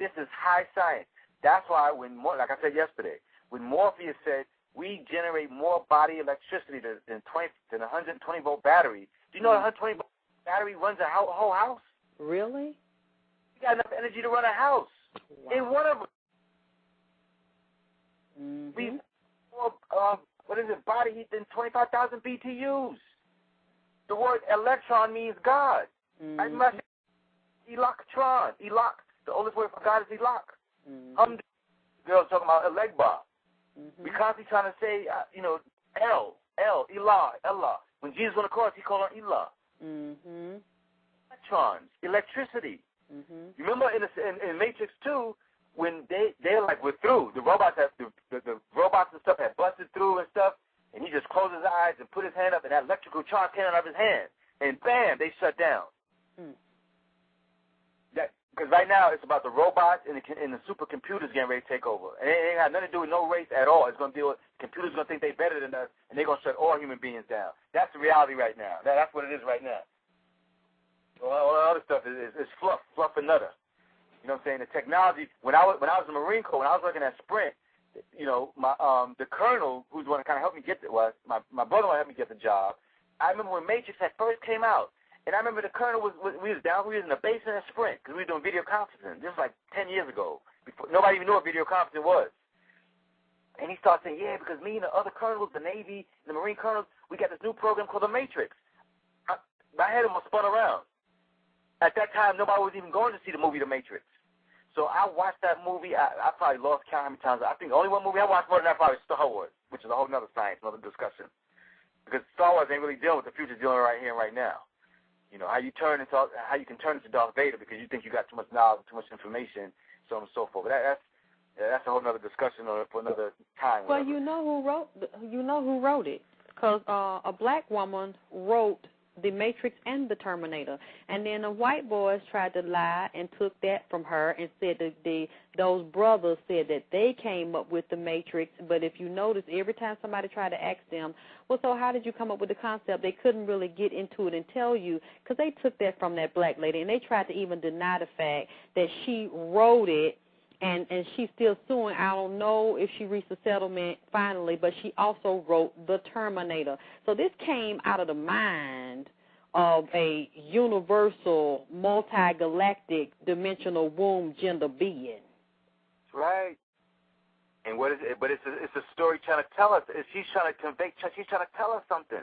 This is high science. That's why like I said yesterday, when Morpheus said we generate more body electricity than a 120-volt battery, do you know a 120-volt battery runs a whole house? Really? You got enough energy to run a house. Wow. In one of them. We body heat than 25,000 BTUs. The word electron means God. I must say Eloctron. The oldest word for God is Eloc. Girls talking about Elegba. We constantly trying to say, Allah. When Jesus was on the cross, he called on Elah. Electrons, electricity. You remember in Matrix 2, when they're like, we're through. The robots the robots and stuff had busted through and stuff, and he just closed his eyes and put his hand up, and that electrical charge came out of his hand, and bam, they shut down. Because right now it's about the robots and the supercomputers getting ready to take over. And it ain't got nothing to do with no race at all. It's going to deal with computers going to think they're better than us, and they're going to shut all human beings down. That's the reality right now. That's what it is right now. All the other stuff is fluff and nutter. You know what I'm saying? The technology. When I was in the Marine Corps, when I was working at Sprint, the colonel who's the one that kind of helped me get my brother-in-law helped me get the job. I remember when Matrix had first came out. And I remember the colonel we was in the basement at Sprint because we were doing video conferencing. This was like 10 years ago. Nobody even knew what video conferencing was. And he started saying, yeah, because me and the other colonels, the Navy, the Marine colonels, we got this new program called The Matrix. My head almost spun around. At that time, nobody was even going to see the movie The Matrix. So I watched that movie. I probably lost count how many times. I think the only one movie I watched more than that probably was Star Wars, which is a whole other science, another discussion. Because Star Wars ain't really dealing with the future, dealing right here and right now. You know, how you can turn into Darth Vader because you think you got too much knowledge, too much information, so on and so forth. But that's a whole other discussion for another time. Well, you know who wrote it, because a black woman wrote The Matrix and The Terminator, and then the white boys tried to lie and took that from her and said that those brothers said that they came up with The Matrix. But if you notice, every time somebody tried to ask them, well, so how did you come up with the concept, they couldn't really get into it and tell you, because they took that from that black lady, and they tried to even deny the fact that she wrote it, and she's still suing. I don't know if she reached a settlement finally, but she also wrote The Terminator. So this came out of the mind of a universal, multi-galactic, dimensional womb gender being. Right. And what is it? But it's a story trying to tell us. She's trying to convey. She's trying to tell us something.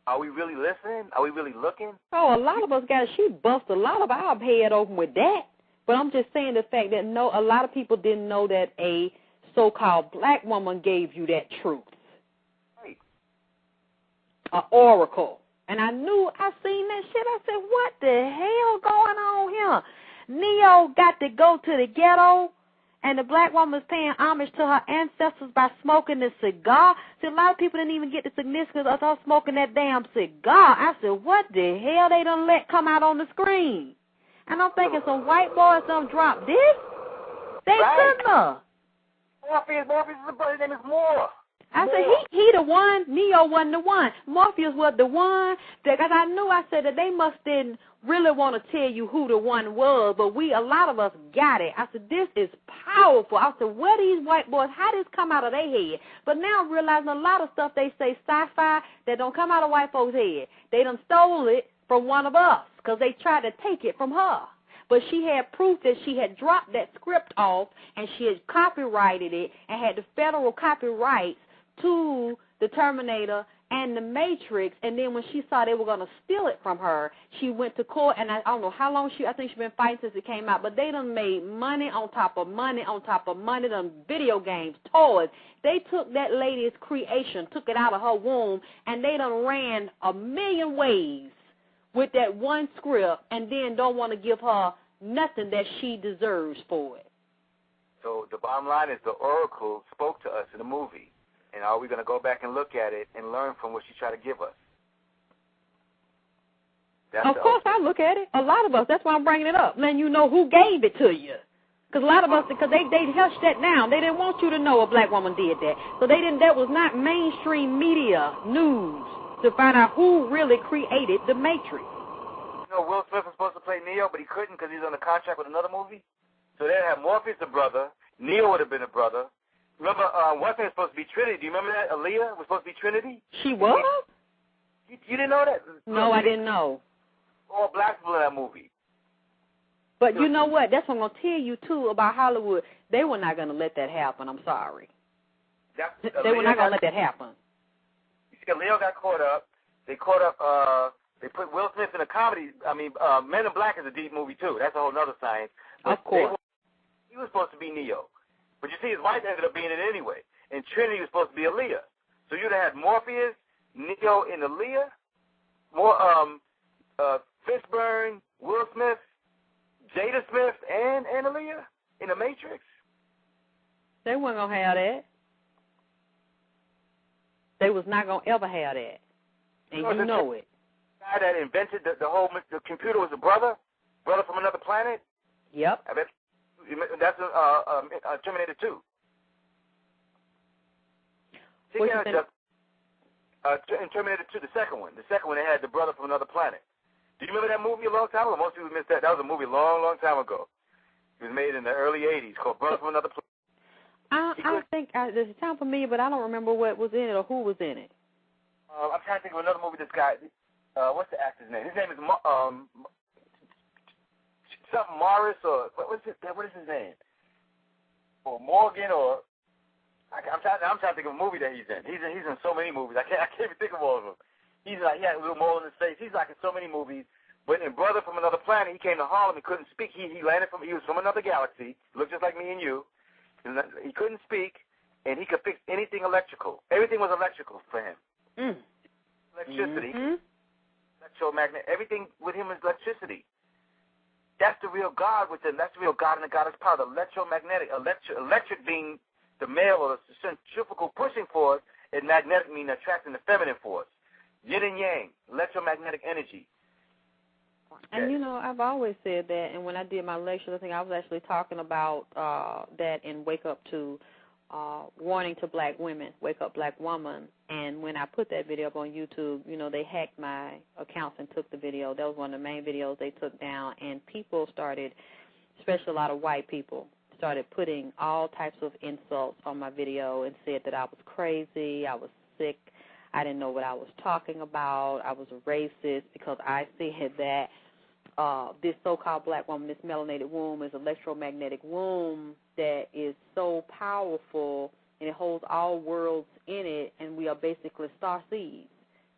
Are we really listening? Are we really looking? Oh, a lot of us she bust a lot of our head open with that. But I'm just saying the fact that a lot of people didn't know that a so-called black woman gave you that truth. Right. An oracle. And I seen that shit. I said, what the hell going on here? Neo got to go to the ghetto, and the black woman is paying homage to her ancestors by smoking the cigar. See, a lot of people didn't even get the significance of her smoking that damn cigar. I said, what the hell they done let come out on the screen? And I'm thinking some white boys done dropped this? They couldn't have. Morpheus is the brother, his name is Moore. I said, he the one. Neo wasn't the one. Morpheus was the one. Because I said that they must didn't really want to tell you who the one was, but a lot of us got it. I said, this is powerful. I said, where these white boys, how this come out of their head? But now I'm realizing a lot of stuff they say sci-fi that don't come out of white folks' head. They done stole it from one of us because they tried to take it from her. But she had proof that she had dropped that script off and she had copyrighted it and had the federal copyrights to the Terminator and the Matrix, and then when she saw they were going to steal it from her, she went to court, and I don't know how long I think she's been fighting since it came out, but they done made money on top of money on top of money, done video games, toys. They took that lady's creation, took it out of her womb, and they done ran a million ways with that one script, and then don't want to give her nothing that she deserves for it. So the bottom line is the Oracle spoke to us in the movie. And are we going to go back and look at it and learn from what she tried to give us? Of course I look at it. A lot of us. That's why I'm bringing it up. Then you know who gave it to you. Because a lot of us, because they hushed that down. They didn't want you to know a black woman did that. So that was not mainstream media news to find out who really created the Matrix. You know, Will Smith was supposed to play Neo, but he couldn't because he was on a contract with another movie? So they'd have Morpheus a brother. Neo would have been a brother. Remember, what's name was supposed to be Trinity? Do you remember that? Aaliyah was supposed to be Trinity? She was? You didn't know that? No, I didn't know. All black people in that movie. But you know what? That's what I'm going to tell you, too, about Hollywood. They were not going to let that happen. I'm sorry. They were not going to let that happen. You see, Leo got caught up. They caught up, they put Will Smith in a comedy. I mean, Men in Black is a deep movie, too. That's a whole other science. But of course. He was supposed to be Neo. But you see, his wife ended up being it anyway. And Trinity was supposed to be Aaliyah. So you'd have had Morpheus, Neo, and Aaliyah. Fishburne, Will Smith, Jada Smith, and Aaliyah in the Matrix. They weren't going to have that. They was not going to ever have that. And you know it. The guy that invented the computer was a brother from another planet? Yep. I bet that's Terminator 2. In Terminator 2, the second one. The second one, they had the brother from another planet. Do you remember that movie a long time ago? Most people missed that. That was a movie a long, long time ago. It was made in the early 80s called Brother from Another Planet. I think there's a time for me, but I don't remember what was in it or who was in it. I'm trying to think of another movie this guy, what's the actor's name? His name is something Morris or, what is his name? Or Morgan or, I'm trying to think of a movie that he's in. He's in so many movies. I can't even think of all of them. He had a little mole in his face. He's like in so many movies. But in Brother from Another Planet, he came to Harlem. He couldn't speak. He was from another galaxy. Looked just like me and you. He couldn't speak, and he could fix anything electrical. Everything was electrical for him. Electricity, electromagnet. Everything with him is electricity. That's the real God within. That's the real God and the goddess power. The electromagnetic, electric being the male or the centrifugal pushing force, and magnetic meaning attracting the feminine force. Yin and yang, electromagnetic energy. And, you know, I've always said that, and when I did my lecture, I think I was actually talking about that in Wake Up to Warning to Black Women, Wake Up Black Woman. And when I put that video up on YouTube, you know, they hacked my accounts and took the video. That was one of the main videos they took down. And people started, especially a lot of white people, started putting all types of insults on my video and said that I was crazy, I was sick, I didn't know what I was talking about, I was a racist because I said that this so-called black woman, this melanated womb, is an electromagnetic womb that is so powerful and it holds all worlds in it, and we are basically star seeds.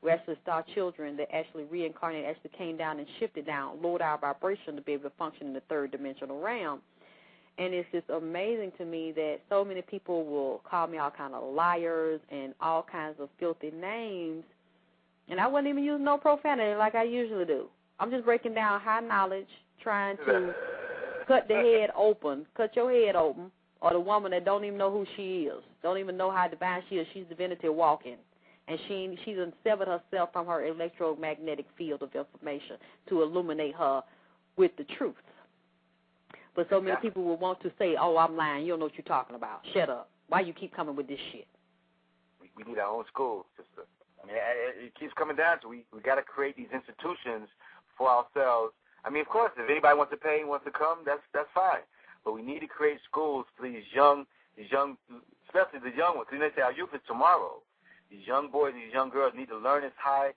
We're actually star children that actually reincarnated, actually came down and shifted down, lowered our vibration to be able to function in the third dimensional realm. And it's just amazing to me that so many people will call me all kind of liars and all kinds of filthy names, and I wouldn't even use no profanity like I usually do. I'm just breaking down high knowledge, trying to cut the head open, cut your head open, or the woman that don't even know who she is, don't even know how divine she is. She's divinity walking, and she's severed herself from her electromagnetic field of information to illuminate her with the truth. But so many people will want to say, oh, I'm lying. You don't know what you're talking about. Shut up. Why you keep coming with this shit? We need our own school, sister. I mean, it keeps coming down to we got to create these institutions for ourselves. I mean, of course, if anybody wants to pay and wants to come, that's fine. But we need to create schools for these young, especially the young ones. Because they say our youth is tomorrow. These young boys, these young girls need to learn this high.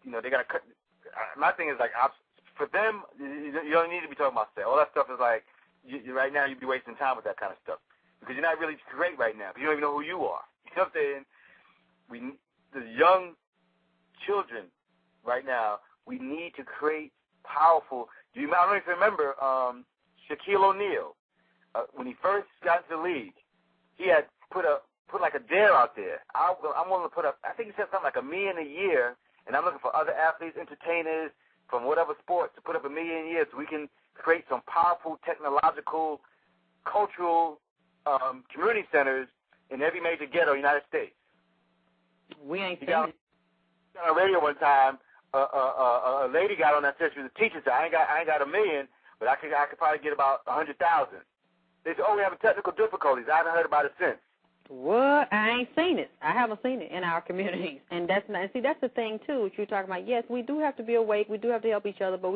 You know, they got to cut. My thing is like, for them, you don't need to be talking about sex. All that stuff is like, right now you'd be wasting time with that kind of stuff. Because you're not really great right now. You don't even know who you are. You know what I'm saying? The young children right now, we need to create powerful. I don't know if you remember Shaquille O'Neal. When he first got into the league, he had put like a dare out there. I'm willing to put up, I think he said something like $1 million a year, and I'm looking for other athletes, entertainers, from whatever sport to put up $1 million a year so we can create some powerful technological, cultural community centers in every major ghetto in the United States. We ain't seen it. On the radio one time, a lady got on that said she was a teacher. Said, I ain't got $1 million, but I could probably get about 100,000. They said, oh, we have technical difficulties. I haven't heard about it since. What? I ain't seen it. I haven't seen it in our communities. And that's the thing, too, what you're talking about. Yes, we do have to be awake. We do have to help each other, but